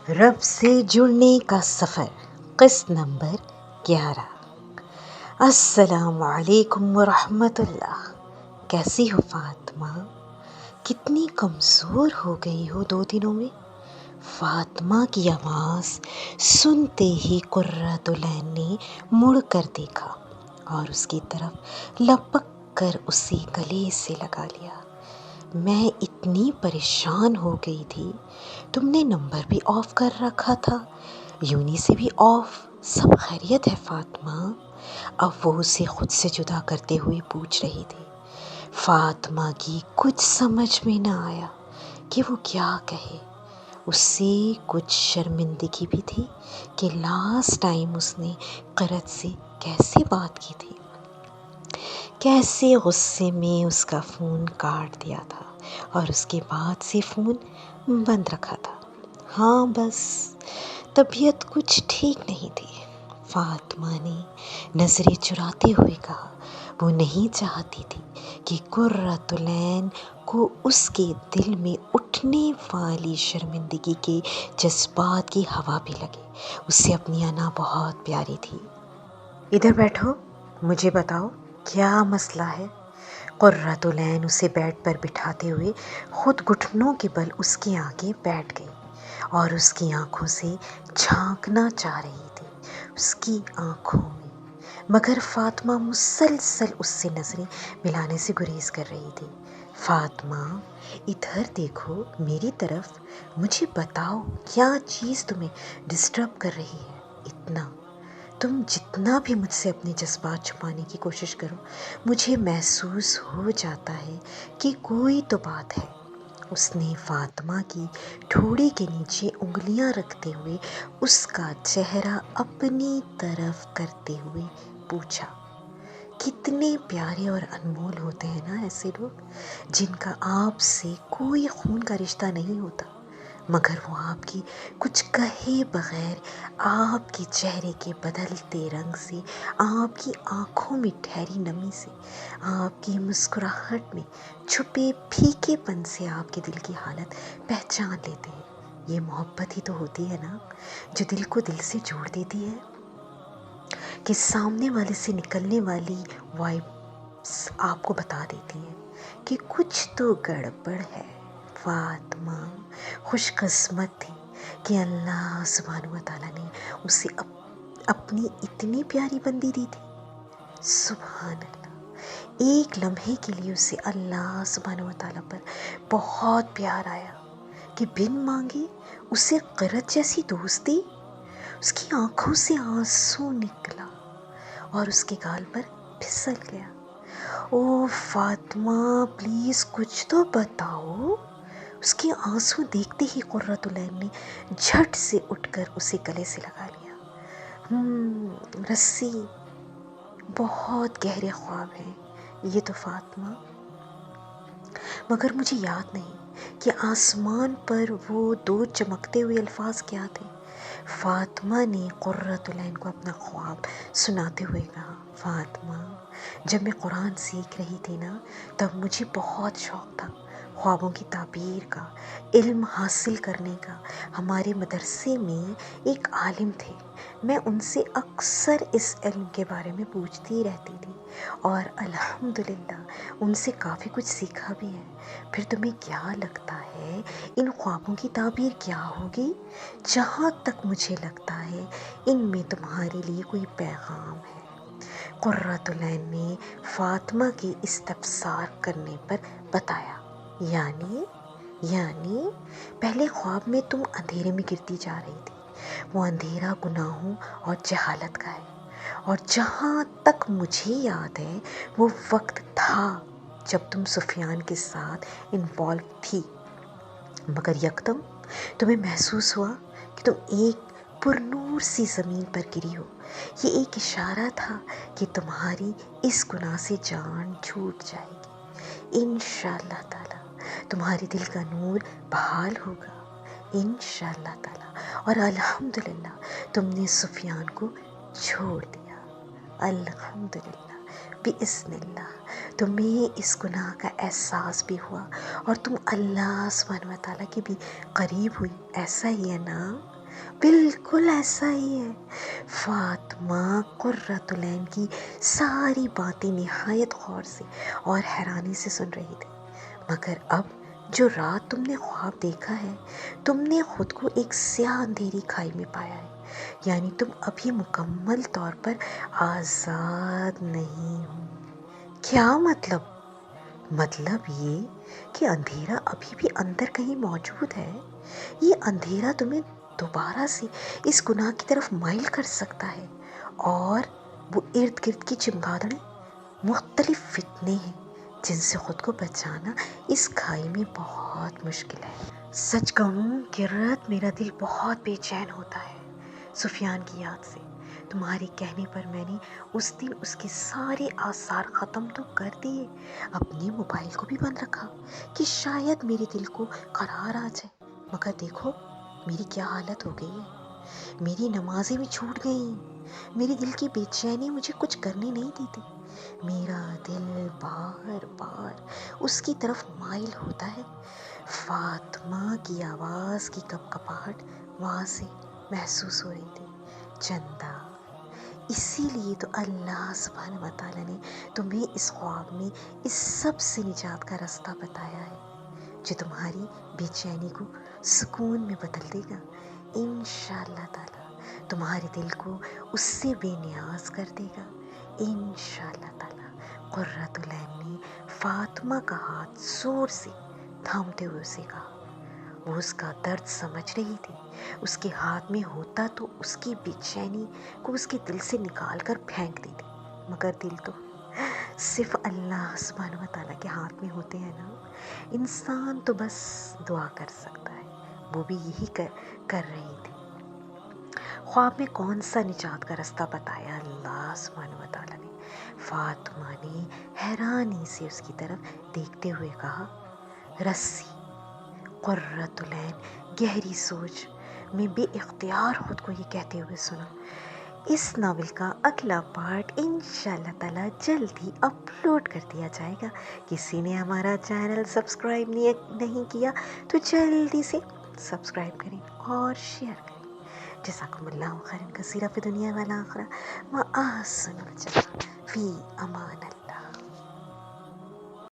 रब से जुड़ने का सफ़र क़िस्त नंबर 11। अस्सलाम वालेकुम व रहमतुल्लाह। कैसी हो फातिमा? कितनी कमज़ोर हो गई हो 2 दिनों में। फातिमा की आवाज़ सुनते ही कुर्रतुलैन ने मुड़ कर देखा और उसकी तरफ लपक कर उसे गले से लगा लिया। मैं इतनी परेशान हो गई थी, तुमने नंबर भी ऑफ कर रखा था, यूनी से भी ऑफ। सब खैरियत है फातिमा? अब वो उसे खुद से जुदा करते हुए पूछ रही थी। फातिमा की कुछ समझ में न आया कि वो क्या कहे। उससे कुछ शर्मिंदगी भी थी कि लास्ट टाइम उसने क़रत से कैसे बात की थी, कैसे गुस्से में उसका फ़ोन काट दिया था और उसके बाद से फ़ोन बंद रखा था। हाँ, बस तबीयत कुछ ठीक नहीं थी। फातिमा ने नज़रें चुराते हुए कहा। वो नहीं चाहती थी कि कुर्रतुलैन को उसके दिल में उठने वाली शर्मिंदगी के जज्बात की हवा भी लगे। उसे अपनी अना बहुत प्यारी थी। इधर बैठो, मुझे बताओ क्या मसला है। कुर्रतुलैन उसे बेड पर बिठाते हुए खुद घुटनों के बल उसके आगे बैठ गई और उसकी आंखों से झांकना चाह रही थी उसकी आंखों में, मगर फातिमा मुसलसल उससे नज़रें मिलाने से गुरेज कर रही थी। फातिमा, इधर देखो मेरी तरफ, मुझे बताओ क्या चीज़ तुम्हें डिस्टर्ब कर रही है इतना। तुम जितना भी मुझसे अपने जज्बात छुपाने की कोशिश करो, मुझे महसूस हो जाता है कि कोई तो बात है। उसने फातिमा की ठोड़ी के नीचे उंगलियां रखते हुए उसका चेहरा अपनी तरफ करते हुए पूछा। कितने प्यारे और अनमोल होते हैं ना ऐसे लोग जिनका आपसे कोई खून का रिश्ता नहीं होता, मगर वो आपकी कुछ कहे बगैर आपके चेहरे के बदलते रंग से, आपकी आँखों में ठहरी नमी से, आपकी मुस्कुराहट में छुपे फीकेपन से आपके दिल की हालत पहचान लेते हैं। ये मोहब्बत ही तो होती है ना, जो दिल को दिल से जोड़ देती है, कि सामने वाले से निकलने वाली वाइब्स आपको बता देती है कि कुछ तो गड़बड़ है। फातिमा खुशकिस्मत थी कि अल्लाह सुब्हानहू व तआला ने उसे अपनी इतनी प्यारी बंदी दी थी। सुभान अल्लाह, एक लम्हे के लिए उसे अल्लाह सुब्हानहू व तआला पर बहुत प्यार आया कि बिन मांगे उसे क़रत जैसी दोस्त दी। उसकी आंखों से आंसू निकला और उसके गाल पर फिसल गया। ओ फातिमा, प्लीज़ कुछ तो बताओ। उसके आंसू देखते ही कुर्रतुलैन ने झट से उठकर उसे गले से लगा लिया। रस्सी, बहुत गहरे ख्वाब हैं ये तो फातिमा, मगर मुझे याद नहीं कि आसमान पर वो 2 चमकते हुए अल्फाज क्या थे। फातिमा ने कुर्रतुलैन को अपना ख्वाब सुनाते हुए कहा। फातिमा, जब मैं कुरान सीख रही थी ना, तब मुझे बहुत शौक़ था ख्वाबों की ताबीर का, इल्म हासिल करने का। हमारे मदरसे में एक आलिम थे, मैं उनसे अक्सर इस इल्म के बारे में पूछती रहती थी और अल्हम्दुलिल्लाह उनसे काफ़ी कुछ सीखा भी है। फिर तुम्हें क्या लगता है इन ख्वाबों की ताबीर क्या होगी? जहाँ तक मुझे लगता है इनमें तुम्हारे लिए कोई पैगाम है। कुर्रतुलैन ने फातिमा के इस्तफसार करने पर बताया। यानी पहले ख्वाब में तुम अंधेरे में गिरती जा रही थी। वो अंधेरा गुनाहों और जहालत का है, और जहाँ तक मुझे याद है वो वक्त था जब तुम सुफियान के साथ इन्वॉल्व थी, मगर यकदम तुम्हें महसूस हुआ कि तुम एक पुरनूर सी ज़मीन पर गिरी हो। ये एक इशारा था कि तुम्हारी इस गुनाह से जान छूट जाएगी। इंशाअल्लाह ताला तुम्हारे दिल का नूर बहाल होगा, इंशाअल्लाह ताला। और अल्हम्दुलिल्लाह तुमने सुफियान को छोड़ दिया, अल्हम्दुलिल्लाह बिइज़्निल्लाह। तुम्हें इस गुनाह का एहसास भी हुआ और तुम अल्लाह सुब्हानहू व तआला की भी करीब हुई। ऐसा ही है ना? بالکل ایسا ہی ہے۔ فاطمہ قرۃ العین کی ساری باتیں نہایت غور سے اور حیرانی سے سن رہی تھی، مگر اب جو رات تم نے خواب دیکھا ہے، تم نے خود کو ایک سیاہ اندھیری کھائی میں پایا ہے، یعنی تم ابھی مکمل طور پر آزاد نہیں ہو۔ کیا مطلب؟ مطلب یہ کہ اندھیرا ابھی بھی اندر کہیں موجود ہے۔ یہ اندھیرا تمہیں دوبارہ سے اس گناہ کی طرف مائل کر سکتا ہے، اور وہ ارد گرد کی چمگادڑیں مختلف فتنے ہیں جن سے خود کو بچانا اس کھائی میں بہت مشکل ہے۔ سچ کہوں کہ رات میرا دل بہت بے چین ہوتا ہے سفیان کی یاد سے۔ تمہارے کہنے پر میں نے اس دن اس کے سارے آثار ختم تو کر دیے، اپنے موبائل کو بھی بند رکھا کہ شاید میرے دل کو قرار آ جائے، مگر دیکھو میری کیا حالت ہو گئی ہے۔ میری نمازیں بھی چھوٹ گئیں، میرے دل کی بے چینی مجھے کچھ کرنے نہیں دیتی۔ میرا دل بار بار اس کی طرف مائل ہوتا ہے۔ فاطمہ کی آواز کی کپکپاہٹ وہاں سے محسوس ہو رہی تھی۔ چندہ، اسی لیے تو اللہ سبحانہ و تعالیٰ نے تمہیں اس خواب میں اس سب سے نجات کا راستہ بتایا ہے، جو تمہاری بے چینی کو سکون میں بدل دے گا۔ انشاءاللہ تعالیٰ تمہارے دل کو اس سے بے نیاز کر دے گا، انشاءاللہ تعالیٰ۔ قرۃ العین نے فاطمہ کا ہاتھ زور سے تھامتے ہوئے اسے کہا۔ وہ اس کا درد سمجھ رہی تھی۔ اس کے ہاتھ میں ہوتا تو اس کی بے چینی کو اس کے دل سے نکال کر پھینک دیتی، مگر دل تو صرف اللہ سبحانہ و تعالیٰ کے ہاتھ میں ہوتے ہیں نا۔ انسان تو بس دعا کر سکتا ہے، وہ بھی یہی کر رہی تھی۔ خواب میں کون سا نجات کا راستہ بتایا اللہ سبحانہ و تعالیٰ نے؟ فاطمہ نے حیرانی سے اس کی طرف دیکھتے ہوئے کہا، رسی۔ قرۃ العین گہری سوچ میں بے اختیار خود کو یہ کہتے ہوئے سنا۔ اس ناول کا اگلا پارٹ انشاءاللہ تعالیٰ جلد ہی اپلوڈ کر دیا جائے گا۔ کسی نے ہمارا چینل سبسکرائب نہیں کیا تو جلدی سے سبسکرائب کریں اور شیئر کریں۔ جزاکم اللہ خیرا کثیرا فی دنیا والآخرہ، وأحسن الجزاء فی امان اللہ۔